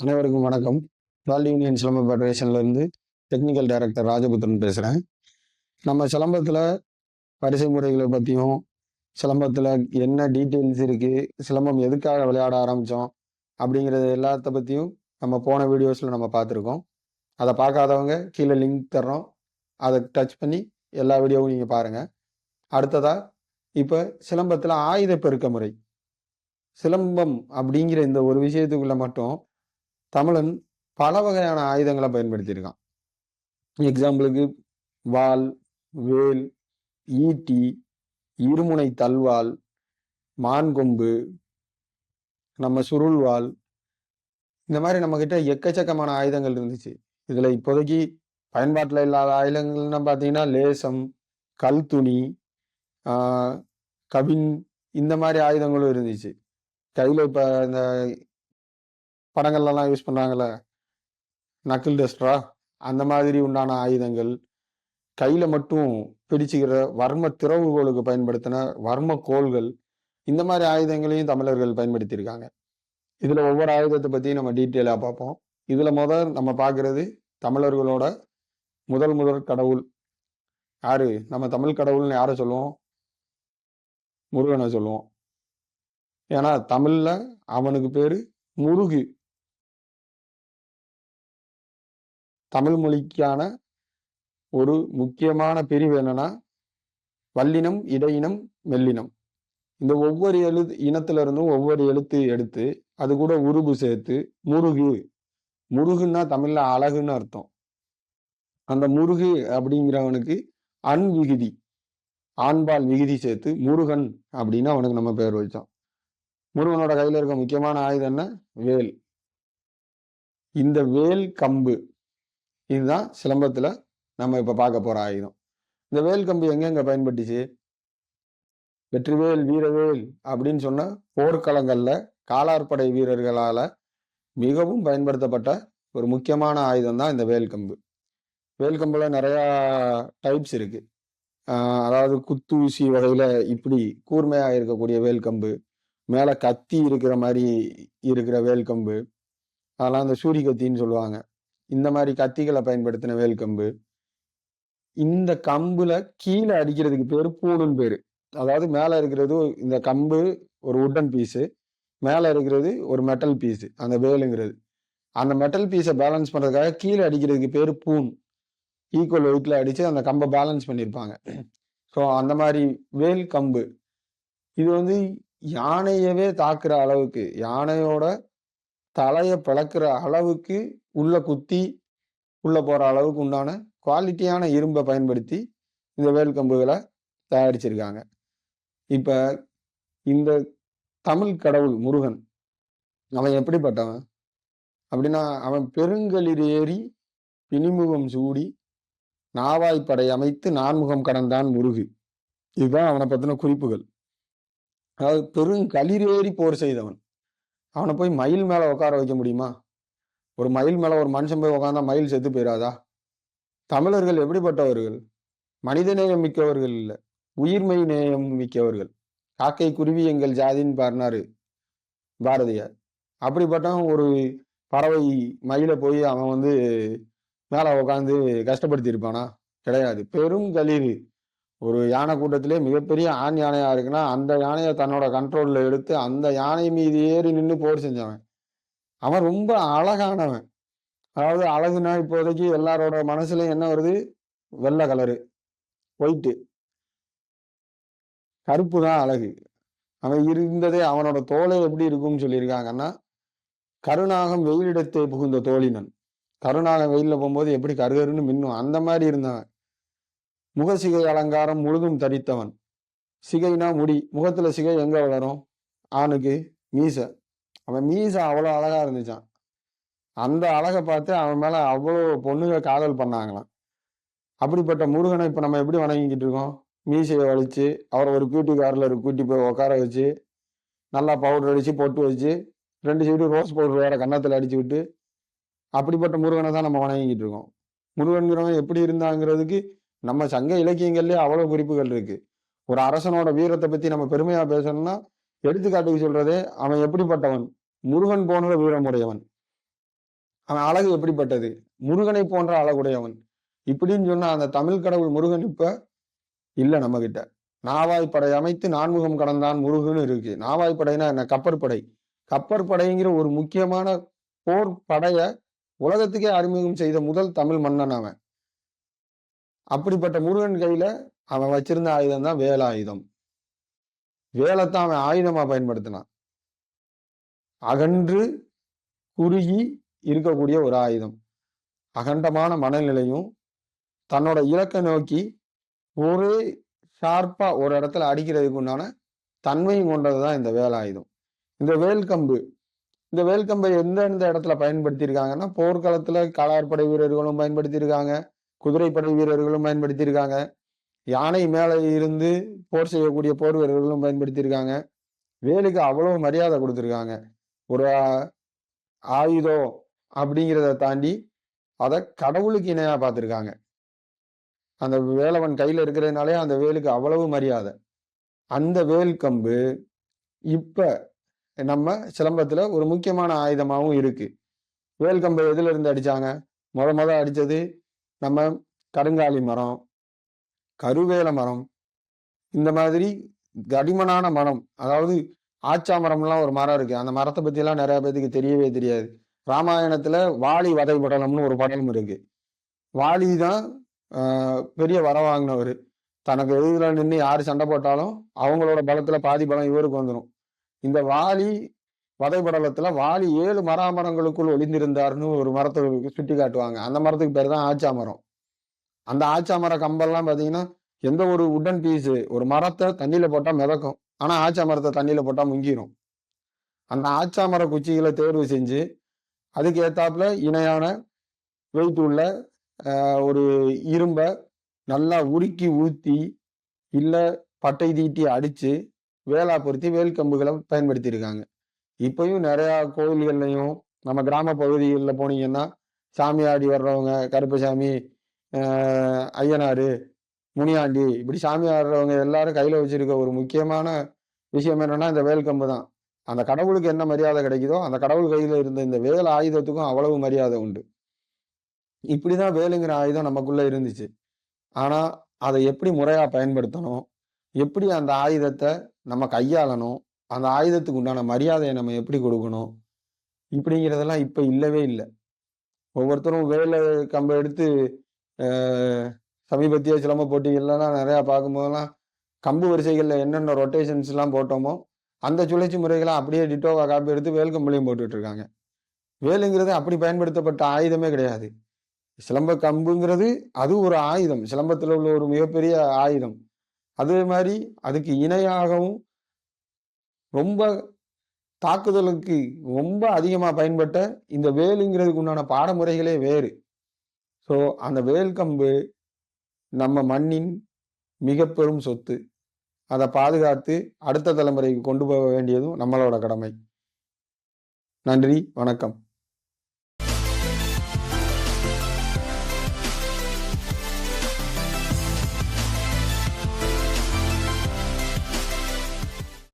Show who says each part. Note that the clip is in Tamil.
Speaker 1: அனைவருக்கும் வணக்கம். வேர்ல்ட் யூனியன் சிலம்ப ஃபெடரேஷன்ல இருந்து டெக்னிக்கல் டைரக்டர் ராஜபுத்திரன் பேசுறேன். நம்ம சிலம்பத்துல வரிசை முறைகளை பத்தியும், சிலம்பத்துல என்ன டீட்டெயில்ஸ் இருக்கு, சிலம்பம் எதுக்காக விளையாட ஆரம்பிச்சோம் அப்படிங்கிறது எல்லாத்த பத்தியும் நம்ம போன வீடியோஸ்ல நம்ம பார்த்துருக்கோம். அதை பார்க்காதவங்க கீழே லிங்க் தர்றோம். அதை டச் பண்ணி எல்லா வீடியோவும் நீங்க பாருங்க. அடுத்ததா இப்ப சிலம்பத்துல ஆயுத பெருக்க முறை. சிலம்பம் அப்படிங்கிற இந்த ஒரு விஷயத்துக்குள்ள மட்டும் தமிழன் பல வகையான ஆயுதங்களை பயன்படுத்தியிருக்கான். எக்ஸாம்பிளுக்கு வாள், வேல், ஈட்டி, இருமுனை தல்வாள், மான்கொம்பு, நம்ம சுருள்வாள், இந்த மாதிரி நம்ம கிட்ட எக்கச்சக்கமான ஆயுதங்கள் இருந்துச்சு. இதுல இப்போதைக்கு பயன்பாட்டில் இல்லாத ஆயுதங்கள்னு பார்த்தீங்கன்னா லேசம், கல் துணி, கவின், இந்த மாதிரி ஆயுதங்களும் இருந்துச்சு. கையில இப்ப இந்த படங்கள்லாம் யூஸ் பண்றாங்கல்ல, நக்கிள் டஸ்டரா, அந்த மாதிரி உண்டான ஆயுதங்கள், கையில மட்டும் பிடிச்சுக்கிற வர்ம திறவுகோலுக்கு பயன்படுத்தின வர்ம கோல்கள், இந்த மாதிரி ஆயுதங்களையும் தமிழர்கள் பயன்படுத்தியிருக்காங்க. இதுல ஒவ்வொரு ஆயுதத்தை பத்தியும் நம்ம டீட்டெயிலா பார்ப்போம். இதுல நம்ம பார்க்கறது தமிழர்களோட முதல் கடவுள் யாரு? நம்ம தமிழ் கடவுள்னு யாரை சொல்லுவோம்? முருகனை சொல்லுவோம். ஏன்னா தமிழ்ல அவனுக்கு பேரு முருகு. தமிழ் மொழிக்கான ஒரு முக்கியமான பிரிவு என்னன்னா வல்லினம், இடையினம், மெல்லினம். இந்த ஒவ்வொரு இனத்துல இருந்தும் ஒவ்வொரு எழுத்து எடுத்து அது கூட உருபு சேர்த்து முருகு. முருகுன்னா தமிழ்ல அழகுன்னு அர்த்தம். அந்த முருகு அப்படிங்கிறவனுக்கு அன் விகுதி, ஆண்பால் விகுதி சேர்த்து முருகன் அப்படின்னு அவனுக்கு நம்ம பேர் வச்சோம். முருகனோட கையில இருக்க முக்கியமான ஆயுதம் என்ன? வேல். இந்த வேல் கம்பு இதுதான் சிலம்பத்துல நம்ம இப்ப பார்க்க போற ஆயுதம். இந்த வேல் கம்பு எங்க பயன்பட்டுச்சு? வெற்றிவேல் வீரவேல் அப்படின்னு சொன்ன போர்க்களங்கள்ல காலாற்படை வீரர்களால மிகவும் பயன்படுத்தப்பட்ட ஒரு முக்கியமான ஆயுதம் தான் இந்த வேல்கம்பு. வேல்கம்புல நிறைய டைப்ஸ் இருக்கு. அதாவது குத்து ஊசி வகையில இப்படி கூர்மையா இருக்கக்கூடிய வேல்கம்பு, மேல கத்தி இருக்கிற மாதிரி இருக்கிற வேல்கம்பு, அதெல்லாம் இந்த சூரி கத்தின்னு சொல்லுவாங்க. இந்த மாதிரி கத்திகளை பயன்படுத்தின வேல்கம்பு. இந்த கம்புல கீழே அடிக்கிறதுக்கு பேரு பூணுன்னு பேரு. அதாவது மேல இருக்கிறது இந்த கம்பு ஒரு உட்டன் பீஸு, மேல இருக்கிறது ஒரு மெட்டல் பீஸு, அந்த வேலுங்கிறது. அந்த மெட்டல் பீஸை பேலன்ஸ் பண்றதுக்காக கீழே அடிக்கிறதுக்கு பேரு பூன். ஈக்குவல் வெயிட்ல அடிச்சு அந்த கம்பை பேலன்ஸ் பண்ணியிருப்பாங்க. ஸோ அந்த மாதிரி வேல் கம்பு இது யானையவே தாக்குற அளவுக்கு, யானையோட தலையை பிளக்குற அளவுக்கு உள்ள குத்தி உள்ள போற அளவுக்கு உண்டான குவாலிட்டியான இரும்பை பயன்படுத்தி இந்த வேல் கம்புகளை தயாரிச்சிருக்காங்க. இப்ப இந்த தமிழ் கடவுள் முருகன் அவன் எப்படிப்பட்டவன் அப்படின்னா, அவன் பெருங்களிர் ஏறி பிணிமுகம் சூடி நாவாய்ப்படை அமைத்து நான்முகம் கடந்தான் முருகு. இதுதான் அவனை பத்தின குறிப்புகள். அதாவது பெருங்களிரேறி போர் செய்தவன். அவனை போய் மயில் மேல உட்கார வைக்க முடியுமா? ஒரு மயில் மேல ஒரு மனுஷன் போய் உட்கார்ந்தா மயில் செத்து போயிடாதா? தமிழர்கள் எப்படிப்பட்டவர்கள்? மனிதநேயம் மிக்கவர்கள் இல்ல, உயிர்மை நேயம் மிக்கவர்கள். காக்கை குருவி எங்கள் ஜாதின்னு பாடினாரு பாரதியார். அப்படிப்பட்டவன் ஒரு பறவை மயில போய் அவன் மேல உட்காந்து கஷ்டப்படுத்தி இருப்பானா? கிடையாது. பெருங்களிர். ஒரு யானை கூட்டத்திலே மிகப்பெரிய ஆண் யானையா இருக்குன்னா அந்த யானையை தன்னோட கண்ட்ரோல்ல எடுத்து அந்த யானை மீது ஏறி நின்று போர் செஞ்சவன். அவன் ரொம்ப அழகானவன். அதாவது அழகுனா இப்போதைக்கு எல்லாரோட மனசுலயும் என்ன வருது? வெள்ளை கலரு, ஒயிட்டு, கருப்பு தான் அழகு. அவன் இருந்ததே அவனோட தோலை எப்படி இருக்கும்னு சொல்லியிருக்காங்கன்னா, கருநாகம் வெயிலிடத்தை புகுந்த தோழினன். கருநாகம் வெயில்ல போகும்போது எப்படி கருகருன்னு மின்னும் அந்த மாதிரி இருந்தவன். முகசிகை அலங்காரம் முழுதும் தரித்தவன். சிகைனா முடி. முகத்துல சிகை எங்க வளரும்? ஆணுக்கு மீசை. அவன் மீசை அவ்வளவு அழகா இருந்துச்சான். அந்த அழகை பார்த்து அவன் மேல அவ்வளோ பொண்ணுங்க காதல் பண்ணாங்களாம். அப்படிப்பட்ட முருகனை இப்ப நம்ம எப்படி வணங்கிக்கிட்டு இருக்கோம்? மீசையை வலிச்சு அவரை ஒரு பியூட்டி பார்லர் கூட்டி போய் உட்கார வச்சு நல்லா பவுடர் அடிச்சு பொட்டு வச்சு 2 சைடு ரோஸ் பவுடர் வேற கன்னத்துல அடிச்சு விட்டு அப்படிப்பட்ட முருகனை தான் நம்ம வணங்கிக்கிட்டு இருக்கோம். முருகன்கிறவன் எப்படி இருந்தாங்கிறதுக்கு நம்ம சங்க இலக்கியங்கள்லயே அவ்வளவு குறிப்புகள் இருக்கு. ஒரு அரசனோட வீரத்தை பத்தி நம்ம பெருமையா பேசணும்னா எடுத்துக்காட்டுக்கு சொல்றதே அவன் எப்படிப்பட்டவன்? முருகன் போன்ற வீரமுடையவன். அவன் அழகு எப்படிப்பட்டது? முருகனை போன்ற அழகுடையவன். இப்படின்னு சொன்னா அந்த தமிழ் கடவுள் முருகன் இப்ப இல்ல நம்ம கிட்ட. நாவாய்ப்படை அமைத்து நான்முகம் கடந்தான் முருகன்னு இருக்கு. நாவாய்ப்படைனா என்ன? கப்பற்படை. கப்பற்படைங்கிற ஒரு முக்கியமான போர் படைய உலகத்துக்கே அறிமுகம் செய்த முதல் தமிழ் மன்னன் அவன். அப்படிப்பட்ட முருகன் கையில அவன் வச்சிருந்த ஆயுதம் தான் வேலாயுதம். வேலைத்தான் அவன் ஆயுதமா பயன்படுத்தினான். அகன்று குறுகி இருக்கக்கூடிய ஒரு ஆயுதம். அகண்டமான மனநிலையும் தன்னோட இலக்கை நோக்கி ஒரே ஷார்ப்பா ஒரு இடத்துல அடிக்கிறதுக்கு உண்டான தன்மையும் கொண்டதுதான் இந்த வேலாயுதம். இந்த வேல்கம்பு, இந்த வேல்கம்பை எந்தெந்த இடத்துல பயன்படுத்தியிருக்காங்கன்னா, போர்க்களத்துல காலாட்படை வீரர்களும் பயன்படுத்தியிருக்காங்க, குதிரைப்படை வீரர்களும் பயன்படுத்தியிருக்காங்க, யானை மேல இருந்து போர் செய்யக்கூடிய போர் வீரர்களும் பயன்படுத்தியிருக்காங்க. வேலுக்கு அவ்வளவு மரியாதை கொடுத்திருக்காங்க. ஒரு ஆயுதம் அப்படிங்கிறத தாண்டி அதை கடவுளுக்கு இணையா பார்த்திருக்காங்க. அந்த வேலவன் கையில இருக்கிறதுனாலே அந்த வேலுக்கு அவ்வளவு மரியாதை. அந்த வேல் கம்பு இப்ப நம்ம சிலம்பத்துல ஒரு முக்கியமான ஆயுதமாகவும் இருக்கு. வேல் கம்பை எதுல இருந்து அடிச்சாங்க? முத அடிச்சது நம்ம கருங்காலி மரம், கருவேல மரம், இந்த மாதிரி தடிமனான மரம். அதாவது ஆச்சா மரம்லாம் ஒரு மரம் இருக்கு. அந்த மரத்தை பத்தி எல்லாம் நிறைய பேருக்கு தெரியவே தெரியாது. ராமாயணத்துல வாலி வதை படலம்னு ஒரு படலம் இருக்கு. வாலி தான் பெரிய வர வாங்கினவர். தனக்கு எதிரில் நின்று யாரு சண்டை போட்டாலும் அவங்களோட பலத்துல பாதி பலம் இவருக்கு வந்துடும். இந்த வாலி வதைபடலத்துல வாலி 7 மரங்களுக்குள் ஒளிந்திருந்தாருன்னு ஒரு மரத்தை சுட்டி காட்டுவாங்க. அந்த மரத்துக்கு பேர் தான் ஆச்சா மரம். அந்த ஆச்சா மர கம்பெல்லாம் பாத்தீங்கன்னா எந்த ஒரு உடன் பீஸு ஒரு மரத்தை தண்ணியில போட்டா மிதக்கும், ஆனா ஆச்சா மரத்தை தண்ணியில போட்டா முங்கிரும். அந்த ஆச்சா மர குச்சிகளை தேர்வு செஞ்சு அதுக்கு ஏத்தாப்புல இணையான வெயிட் உள்ள ஒரு இரும்ப நல்லா உருக்கி ஊத்தி இல்ல பட்டை தீட்டி அடிச்சு வேலா பொருத்தி வேல் கம்புகளை பயன்படுத்தி இருக்காங்க. இப்பயும் நிறைய கோவில்கள்லையும் நம்ம கிராம பகுதிகளில் போனீங்கன்னா சாமி ஆடி வர்றவங்க, கருப்பசாமி, ஐயனாரு, முனியாண்டி, இப்படி சாமி ஆடுறவங்க எல்லாரும் கையில வச்சிருக்க ஒரு முக்கியமான விஷயம் என்னன்னா இந்த வேல் கம்பு தான். அந்த கடவுளுக்கு என்ன மரியாதை கிடைக்குதோ அந்த கடவுள் கையில இருந்த இந்த வேல் ஆயுதத்துக்கும் அவ்வளவு மரியாதை உண்டு. இப்படிதான் வேலுங்கிற ஆயுதம் நமக்குள்ள இருந்துச்சு. ஆனா அதை எப்படி முறையா பயன்படுத்தணும், எப்படி அந்த ஆயுதத்தை நம்ம கையாளணும், அந்த ஆயுதத்துக்கு உண்டான மரியாதையை நம்ம எப்படி கொடுக்கணும், இப்படிங்கிறதெல்லாம் இப்ப இல்லவே இல்லை. ஒவ்வொருத்தரும் வேலை கம்பை எடுத்து சமீபத்திய சிலம்ப போட்டிகள்லாம் நிறைய பார்க்கும்போதெல்லாம் கம்பு வரிசைகள்ல என்னென்ன ரொட்டேஷன்ஸ் எல்லாம் போட்டோமோ அந்த சுழற்சி முறைகளை அப்படியே டிட்டோவா காப்பி எடுத்து வேல் கம்புலையும் போட்டுட்டு இருக்காங்க. வேலுங்கிறது அப்படி பயன்படுத்தப்பட்ட ஆயுதமே கிடையாது. சிலம்ப கம்புங்கிறது அது ஒரு ஆயுதம், சிலம்பத்தில் உள்ள ஒரு மிகப்பெரிய ஆயுதம். அதே மாதிரி அதுக்கு இணையாகவும் ரொம்ப தாக்குதலுக்கு ரொம்ப அதிகமா பயன்பட்ட இந்த வேலுங்கிறதுக்கு உண்டான பாடமுறைகளே வேறு. ஸோ அந்த வேல் கம்பு நம்ம மண்ணின் மிக பெரும் சொத்து. அதை பாதுகாத்து அடுத்த தலைமுறைக்கு கொண்டு போக வேண்டியதும் நம்மளோட கடமை. நன்றி, வணக்கம்.